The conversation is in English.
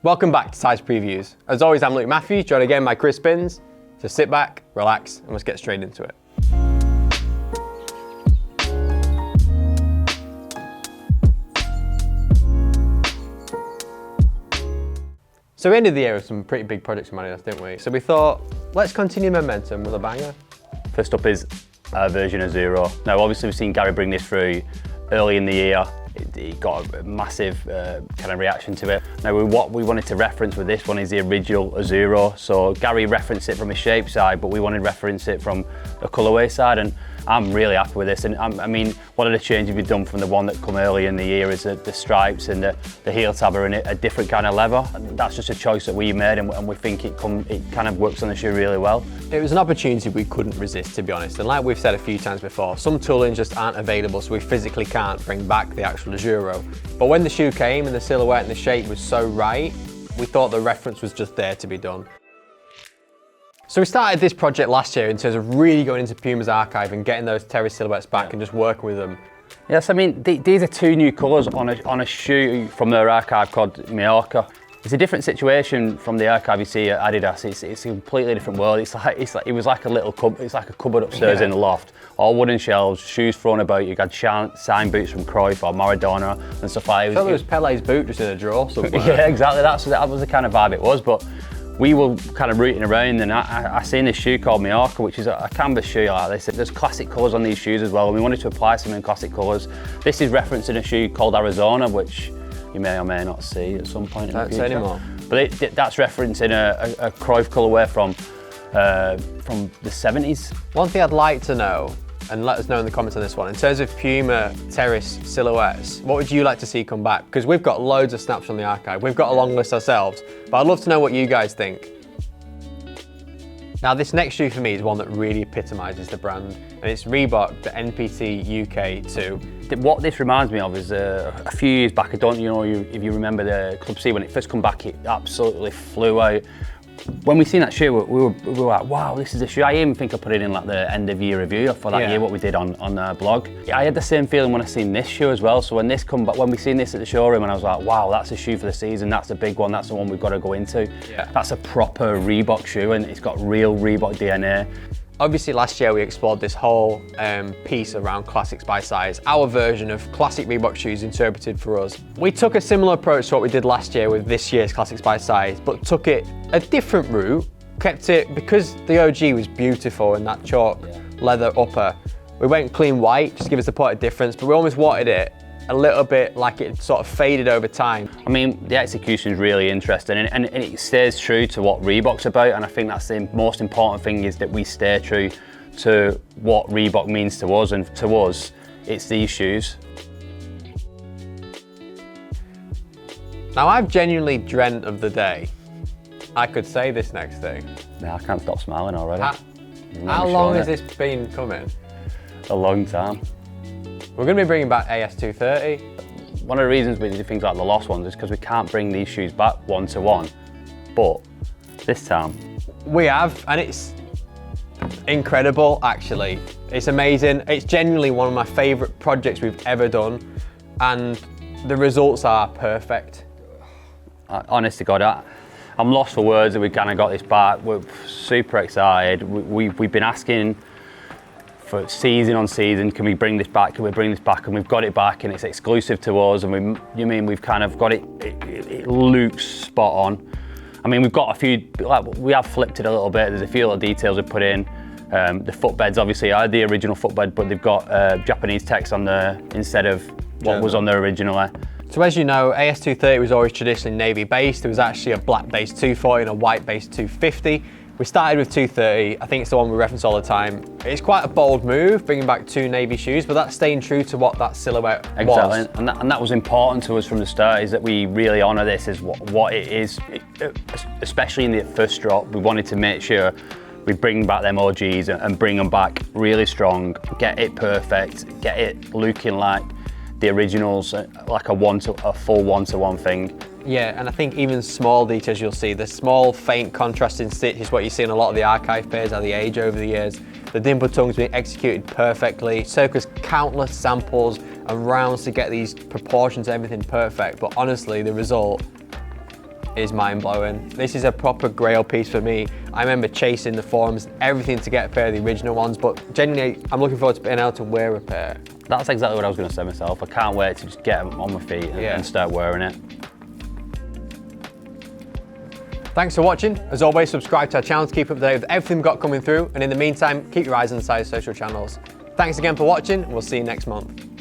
Welcome back to Size Previews. As always, I'm Luke Matthews, joined again by Chris Spins. So sit back, relax, and let's get straight into it. So we ended the year with some pretty big projects from Adidas, didn't we? So we thought, let's continue momentum with a banger. First up is our version of Zero. Now, obviously, we've seen Gary bring this through early in the year. It got a massive kind of reaction to it. Now, what we wanted to reference with this one is the original Zero. So Gary referenced it from a shape side, but we wanted to reference it from a colourway side, and I'm really happy with this. And I mean, one of the changes we've done from the one that come early in the year is that the stripes and the heel tab are in a different kind of leather. And that's just a choice that we made, and we think it kind of works on the shoe really well. It was an opportunity we couldn't resist, to be honest. And like we've said a few times before, some tooling just aren't available, so we physically can't bring back the actual Zurro. But when the shoe came and the silhouette and the shape was so right, we thought the reference was just there to be done. So we started this project last year in terms of really going into Puma's archive and getting those terrace silhouettes back and just working with them. Yes, I mean, these are two new colours on a shoe from their archive called Mallorca. It's a different situation from the archive you see at Adidas. It's a completely different world. It was like a little it's like a cupboard upstairs in the loft. All wooden shelves, shoes thrown about. You got signed boots from Cruyff or Maradona and stuff like that. I thought there was Pele's boot just in a drawer somewhere. Yeah, exactly. That was the kind of vibe it was. But we were kind of rooting around, and I seen this shoe called Mallorca, which is a canvas shoe like this. There's classic colours on these shoes as well, and we wanted to apply some in classic colours. This is referencing a shoe called Arizona, which you may or may not see at some point in the future. Anymore. But that's referencing a Cruyff colourway from the 70s. One thing I'd like to know, and let us know in the comments on this one, in terms of Puma terrace silhouettes, what would you like to see come back? Because we've got loads of snaps from the archive. We've got a long list ourselves, but I'd love to know what you guys think. Now, this next shoe for me is one that really epitomises the brand, and it's Reebok, the NPC UK II. What this reminds me of is a few years back, I don't know if you remember the Club C, when it first come back, it absolutely flew out. When we seen that shoe, we were like, wow, this is a shoe. I even think I put it in like the end of year review for that year, what we did on the blog. I had the same feeling when I seen this shoe as well. So when we seen this at the showroom, and I was like, wow, that's a shoe for the season. That's a big one. That's the one we've got to go into. Yeah. That's a proper Reebok shoe, and it's got real Reebok DNA. Obviously, last year we explored this whole piece around classics by size, our version of classic Reebok shoes interpreted for us. We took a similar approach to what we did last year with this year's classics by size, but took it a different route, kept it, because the OG was beautiful in that chalk leather upper. We went clean white, just to give us the point of difference, but we almost wanted it a little bit like it sort of faded over time. I mean, the execution is really interesting, and it stays true to what Reebok's about, and I think that's the most important thing, is that we stay true to what Reebok means to us, and to us, it's these shoes. Now, I've genuinely dreamt of the day I could say this next thing. Yeah, I can't stop smiling already. How long has this been coming? A long time. We're going to be bringing back AS230. One of the reasons we do things like the lost ones is because we can't bring these shoes back one-to-one, but this time we have, and it's incredible, actually. It's amazing. It's genuinely one of my favourite projects we've ever done, and the results are perfect. Honest to God, I'm lost for words that we kind of got this back. We're super excited. We've been asking for season on season, can we bring this back, and we've got it back, and it's exclusive to us, and we've kind of got it, it looks spot on. I mean, we've got a few, we have flipped it a little bit, there's a few little details we've put in. The footbeds obviously are the original footbed, but they've got Japanese text on there instead of what was on there originally. So as you know, AS230 was always traditionally navy based. There was actually a black based 240 and a white based 250. We started with 230, I think it's the one we reference all the time. It's quite a bold move, bringing back two navy shoes, but that's staying true to what that silhouette was. Exactly, and that was important to us from the start, is that we really honour this as what it is, especially in the first drop. We wanted to make sure we bring back them OGs and bring them back really strong, get it perfect, get it looking like the originals, like a full one-to-one thing. Yeah, and I think even small details you'll see, the small faint contrasting stitch is what you see in a lot of the archive pairs how they age over the years. The dimple tongue's been executed perfectly. Circa's countless samples and rounds to get these proportions, everything perfect. But honestly, the result is mind-blowing. This is a proper grail piece for me. I remember chasing the forums, everything to get a pair of the original ones, but genuinely, I'm looking forward to being able to wear a pair. That's exactly what I was going to say myself. I can't wait to just get them on my feet and start wearing it. Thanks for watching. As always, subscribe to our channel to keep up to date with everything we've got coming through. And in the meantime, keep your eyes on the side social channels. Thanks again for watching, and we'll see you next month.